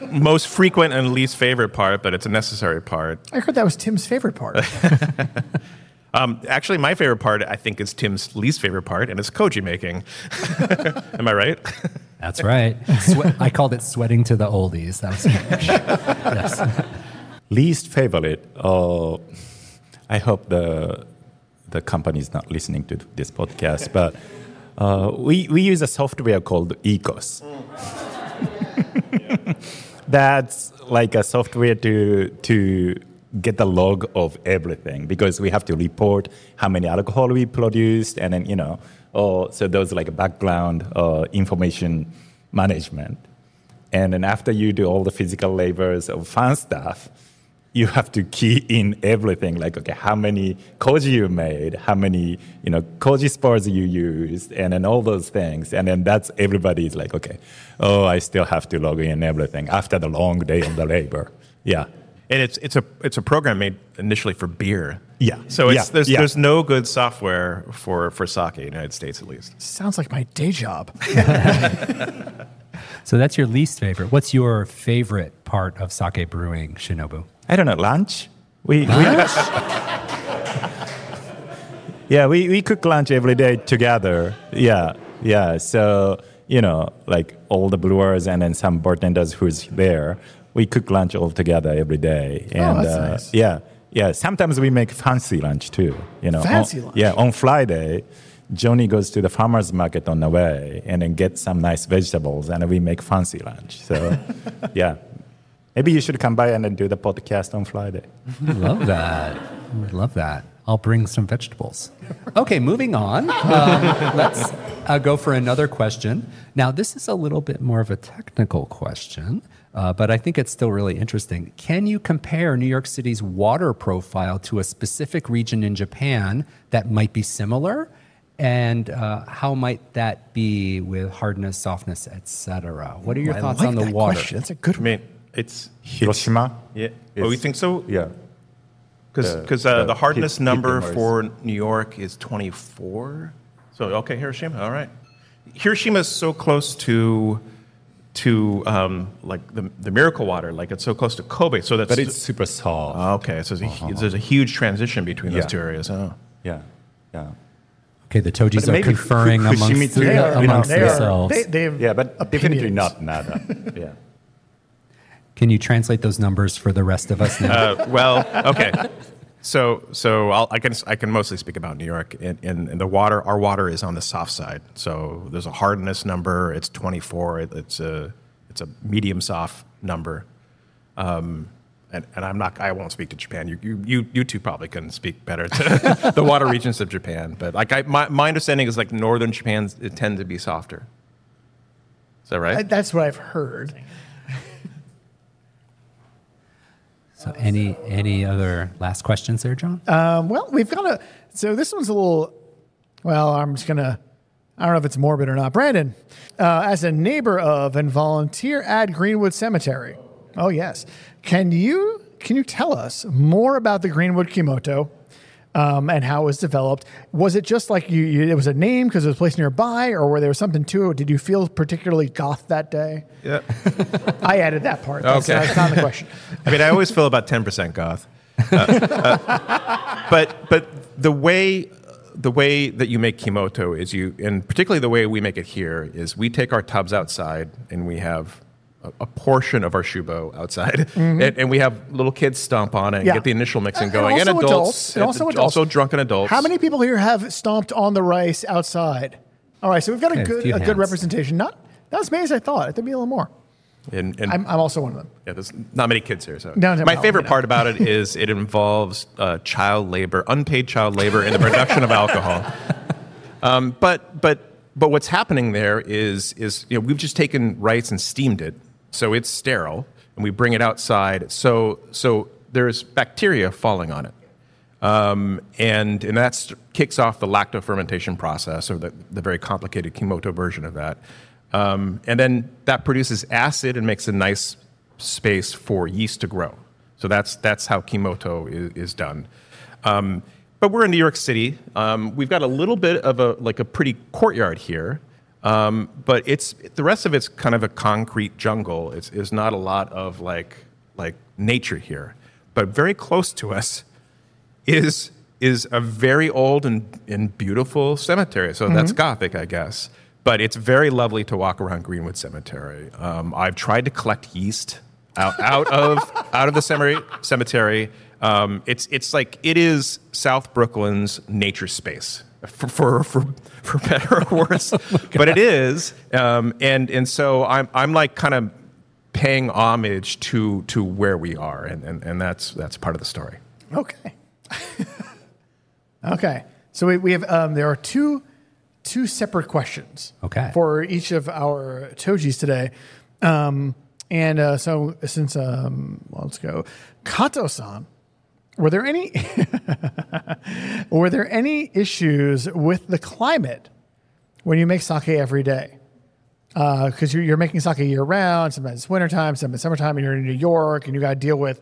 Speaker 3: most frequent and least favorite part, but it's a necessary part.
Speaker 1: I heard that was Tim's favorite part.
Speaker 3: Actually, my favorite part, I think, is Tim's least favorite part, and it's koji making. Am I right?
Speaker 2: That's right. I called it sweating to the oldies. That was yes.
Speaker 4: Least favorite. I hope the company is not listening to this podcast, but we use a software called Ecos. That's like a software to get the log of everything, because we have to report how many alcohol we produced, and then so those like background information management. And then after you do all the physical labors of fun stuff, you have to key in everything, like, okay, how many koji you made, how many, koji spores you used, and then all those things. And then that's, everybody's like, okay, I still have to log in everything after the long day of the labor. Yeah.
Speaker 3: And it's a program made initially for beer.
Speaker 4: Yeah.
Speaker 3: So there's no good software for sake in the United States, at least.
Speaker 1: Sounds like my day job.
Speaker 2: So that's your least favorite. What's your favorite part of sake brewing, Shinobu?
Speaker 4: I don't know, lunch? We cook lunch every day together. Yeah. So, like all the brewers and then some bartenders who's there, we cook lunch all together every day. And
Speaker 1: that's nice.
Speaker 4: Yeah. Sometimes we make fancy lunch too.
Speaker 1: Fancy lunch?
Speaker 4: Yeah, on Friday, Johnny goes to the farmer's market on the way and then gets some nice vegetables, and we make fancy lunch. So, yeah. Maybe you should come by and then do the podcast on Friday.
Speaker 2: I love that. I'll bring some vegetables. Okay, moving on. Let's go for another question. Now, this is a little bit more of a technical question, but I think it's still really interesting. Can you compare New York City's water profile to a specific region in Japan that might be similar? And how might that be with hardness, softness, etc.? What are your thoughts on the water?
Speaker 1: Question. That's a good one.
Speaker 3: It's
Speaker 4: Hiroshima?
Speaker 3: Yeah. Oh, you think so?
Speaker 4: Yeah.
Speaker 3: Because the hardness number for New York is 24. So, okay, Hiroshima, all right. Hiroshima is so close to like the miracle water, like it's so close to Kobe.
Speaker 4: But it's super soft.
Speaker 3: Okay, so there's a huge transition between those two areas. Oh.
Speaker 4: Yeah.
Speaker 2: Okay, the Tojis are conferring amongst themselves.
Speaker 4: But definitely not nada. Yeah.
Speaker 2: Can you translate those numbers for the rest of us now?
Speaker 3: Okay. So I can mostly speak about New York. And the water, our water is on the soft side. So there's a hardness number. It's 24. It's a medium soft number. And I won't speak to Japan. You two probably can speak better to the water regions of Japan. But my understanding is like northern Japan tend to be softer. Is that right?
Speaker 1: That's what I've heard.
Speaker 2: So any other last questions there, John?
Speaker 1: Well, we've got so this one's a little, I don't know if it's morbid or not. Brandon, as a neighbor of and volunteer at Greenwood Cemetery. Oh, yes. Can can you tell us more about the Greenwood Kimoto and how it was developed? Was it just like it was a name because it was placed nearby, or were there something to it? Did you feel particularly goth that day?
Speaker 3: Yeah.
Speaker 1: I added that part. That's not the question.
Speaker 3: I mean, I always feel about 10% goth. But the way that you make Kimoto is and particularly the way we make it here, is we take our tubs outside and we have a portion of our shubo outside, and we have little kids stomp on it and get the initial mixing going, and adults, also drunken adults.
Speaker 1: How many people here have stomped on the rice outside? All right, so we've got a good representation. Not as many as I thought. I think maybe a little more.
Speaker 3: And
Speaker 1: I'm also one of them.
Speaker 3: Yeah, there's not many kids here. So
Speaker 1: No,
Speaker 3: my favorite part about it is it involves child labor, unpaid child labor in the production of alcohol. But what's happening there is we've just taken rice and steamed it, so it's sterile, and we bring it outside. So there's bacteria falling on it, and that kicks off the lactofermentation process, or the very complicated Kimoto version of that. And then that produces acid and makes a nice space for yeast to grow. So that's how Kimoto is done. But we're in New York City. We've got a little bit of a pretty courtyard here, but the rest of it's kind of a concrete jungle. It's not a lot of like nature here. But very close to us is a very old and beautiful cemetery. So that's Gothic, I guess. But it's very lovely to walk around Greenwood Cemetery. I've tried to collect yeast out of the cemetery. It's like it is South Brooklyn's nature space, for better or worse. But it is, and so I'm like kind of paying homage to where we are, and that's part of the story.
Speaker 1: Okay. Okay. So we have there are two separate questions for each of our Tojis today. So since, let's go. Kato-san, were there any issues with the climate when you make sake every day? Because you're making sake year round, sometimes it's wintertime, sometimes it's summertime, and you're in New York, and you got to deal with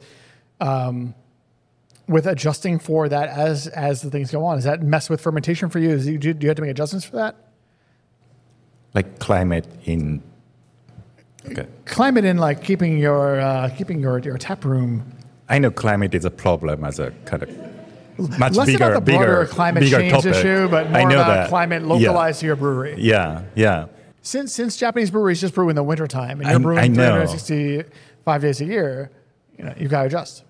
Speaker 1: adjusting for that as the things go on. Does that mess with fermentation for you? Do you have to make adjustments for that?
Speaker 4: Like climate in... Okay.
Speaker 1: Climate in like keeping your tap room.
Speaker 4: I know climate is a problem as a kind of much
Speaker 1: less
Speaker 4: bigger,
Speaker 1: about the broader climate change
Speaker 4: topic.
Speaker 1: Issue, but more about climate localized to your brewery.
Speaker 4: Yeah.
Speaker 1: Since Japanese breweries just brew in the wintertime and you're brewing 365 days a year, you've got to adjust.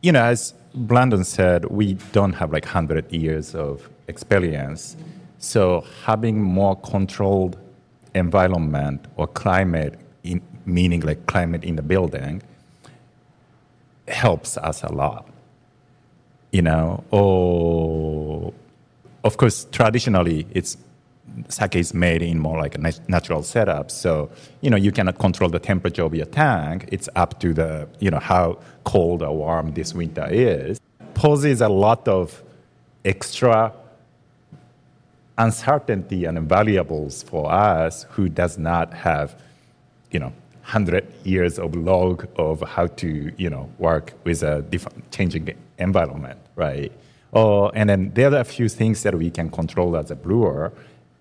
Speaker 4: As Brandon said, we don't have like 100 years of experience. So having more controlled environment or climate, meaning like climate in the building, helps us a lot. Or of course, traditionally, sake is made in more like a natural setup. So, you cannot control the temperature of your tank. It's up to the, how cold or warm this winter is. Poses a lot of extra uncertainty and variables for us who does not have, 100 years of log of how to, work with a different changing environment, right? And then there are a few things that we can control as a brewer,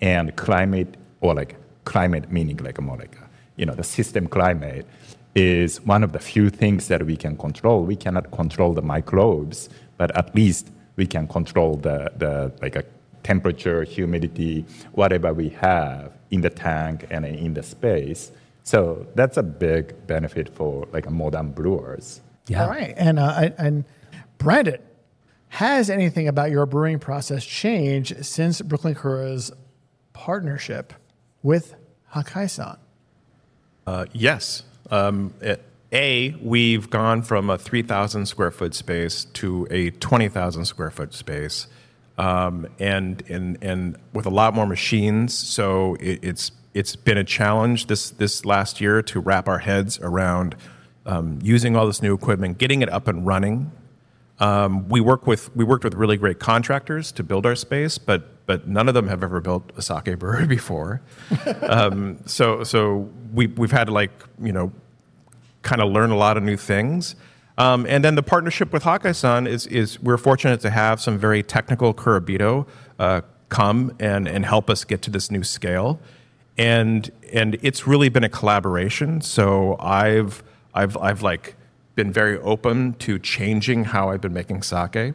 Speaker 4: and climate, or like climate meaning like more like, the system climate is one of the few things that we can control. We cannot control the microbes, but at least we can control the like a temperature, humidity, whatever we have in the tank and in the space. So that's a big benefit for like a modern brewers.
Speaker 1: Yeah. All right. And Brandon, has anything about your brewing process changed since Brooklyn Kura's partnership with Hakai-san?
Speaker 3: Yes. We've gone from a 3,000 square foot space to a 20,000 square foot space, and with a lot more machines. So it's been a challenge this last year to wrap our heads around using all this new equipment, getting it up and running. We worked with really great contractors to build our space, but none of them have ever built a sake brewery before. So we've had to kind of learn a lot of new things. And then the partnership with Hakai-san is we're fortunate to have some very technical Kurabito come and help us get to this new scale. And it's really been a collaboration. So I've like been very open to changing how I've been making sake,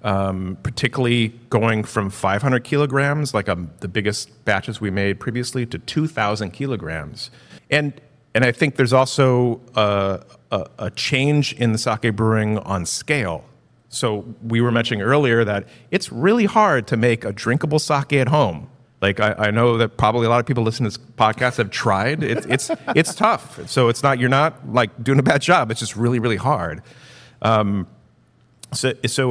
Speaker 3: particularly going from 500 kilograms, like the biggest batches we made previously, to 2,000 kilograms. And I think there's also a change in the sake brewing on scale. So we were mentioning earlier that it's really hard to make a drinkable sake at home. Like I know that probably a lot of people listening to this podcast have tried. It's tough. So you're not like doing a bad job. It's just really, really hard. So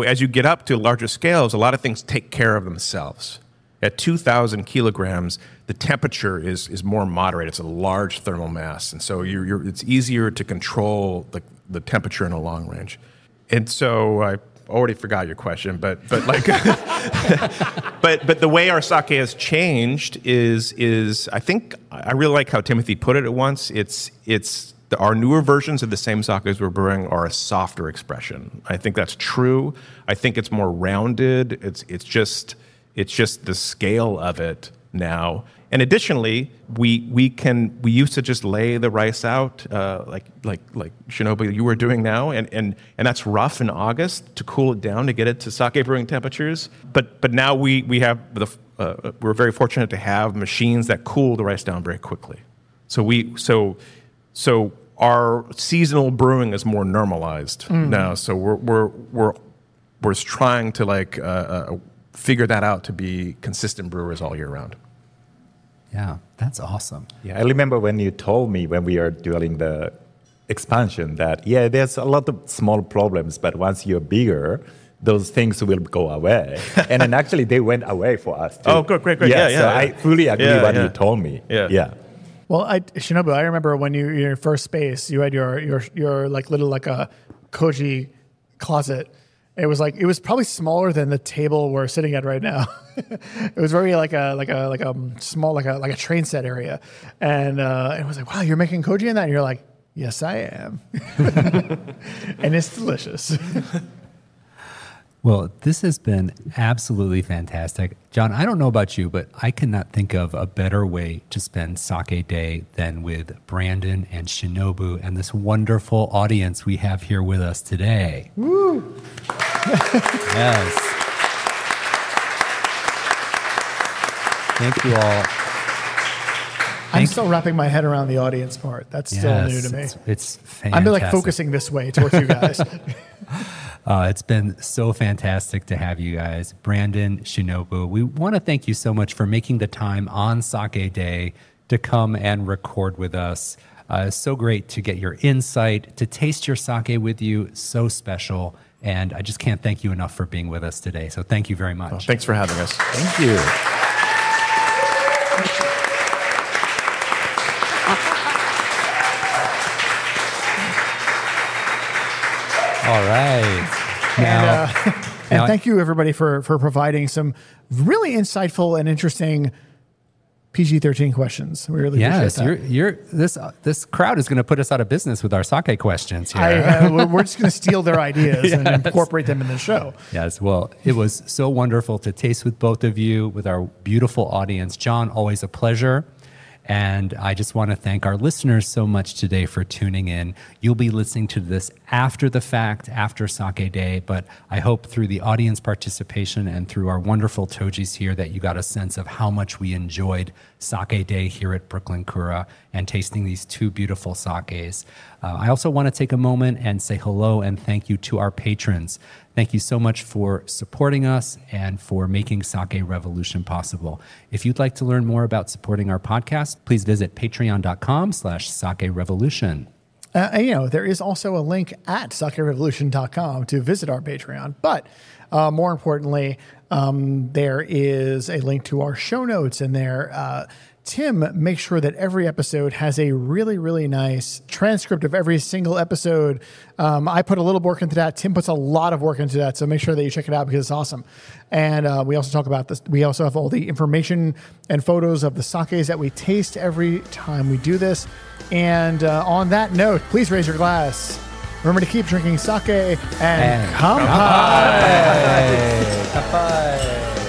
Speaker 3: as you get up to larger scales, a lot of things take care of themselves. At 2,000 kilograms, the temperature is more moderate. It's a large thermal mass, and so it's easier to control the temperature in a long range. And so I already forgot your question, but like, but the way our sake has changed is I think I really like how Timothy put it at once. Our newer versions of the same sakes we're brewing are a softer expression. I think that's true. I think it's more rounded. It's just the scale of it now. And additionally, we used to just lay the rice out like Shinobu you were doing now, and that's rough in August to cool it down to get it to sake brewing temperatures. But now we have we're very fortunate to have machines that cool the rice down very quickly. So our seasonal brewing is more normalized now. So we're trying to figure that out to be consistent brewers all year round.
Speaker 2: Yeah, that's awesome.
Speaker 4: Yeah, I remember when you told me when we are doing the expansion that, there's a lot of small problems, but once you're bigger, those things will go away. And then actually they went away for us too.
Speaker 3: Oh, good, great.
Speaker 4: So I fully agree with what you told me. Yeah.
Speaker 1: Well, Shinobu, I remember when you in your first space, you had your like little like a koji closet. It was probably smaller than the table we're sitting at right now. It was very like a small like a train set area, and it was like, wow, you're making koji in that, and you're like, yes, I am, and it's delicious.
Speaker 2: Well, this has been absolutely fantastic. John, I don't know about you, but I cannot think of a better way to spend Sake Day than with Brandon and Shinobu and this wonderful audience we have here with us today.
Speaker 1: Woo!
Speaker 2: Yes. Thank you all.
Speaker 1: I'm still wrapping my head around the audience part. That's still new to me.
Speaker 2: It's fantastic.
Speaker 1: I'm like focusing this way towards you guys.
Speaker 2: It's been so fantastic to have you guys. Brandon, Shinobu, we want to thank you so much for making the time on Sake Day to come and record with us. It's so great to get your insight, to taste your sake with you. So special. And I just can't thank you enough for being with us today. So thank you very much.
Speaker 3: Well, thanks for having us.
Speaker 4: Thank you.
Speaker 2: All right.
Speaker 1: And thank you, everybody, for providing some really insightful and interesting PG-13 questions. We really appreciate that.
Speaker 2: This crowd is going to put us out of business with our sake questions here.
Speaker 1: We're just going to steal their ideas and incorporate them in the show.
Speaker 2: Yes, well, it was so wonderful to taste with both of you, with our beautiful audience. John, always a pleasure. And I just want to thank our listeners so much today for tuning in. You'll be listening to this after the fact, after Sake Day, but I hope through the audience participation and through our wonderful Tojis here that you got a sense of how much we enjoyed Sake Day here at Brooklyn Kura and tasting these two beautiful sakes. I also want to take a moment and say hello and thank you to our patrons. Thank you so much for supporting us and for making Sake Revolution possible. If you'd like to learn more about supporting our podcast, please visit patreon.com/sakerevolution.
Speaker 1: There is also a link at sakerevolution.com to visit our Patreon. But more importantly, there is a link to our show notes in there. Tim makes sure that every episode has a really, really nice transcript of every single episode. I put a little work into that. Tim puts a lot of work into that. So make sure that you check it out because it's awesome. And we also talk about this. We also have all the information and photos of the sakes that we taste every time we do this. And on that note, please raise your glass. Remember to keep drinking sake and
Speaker 2: Kanpai.
Speaker 1: kanpai.
Speaker 2: Kanpai.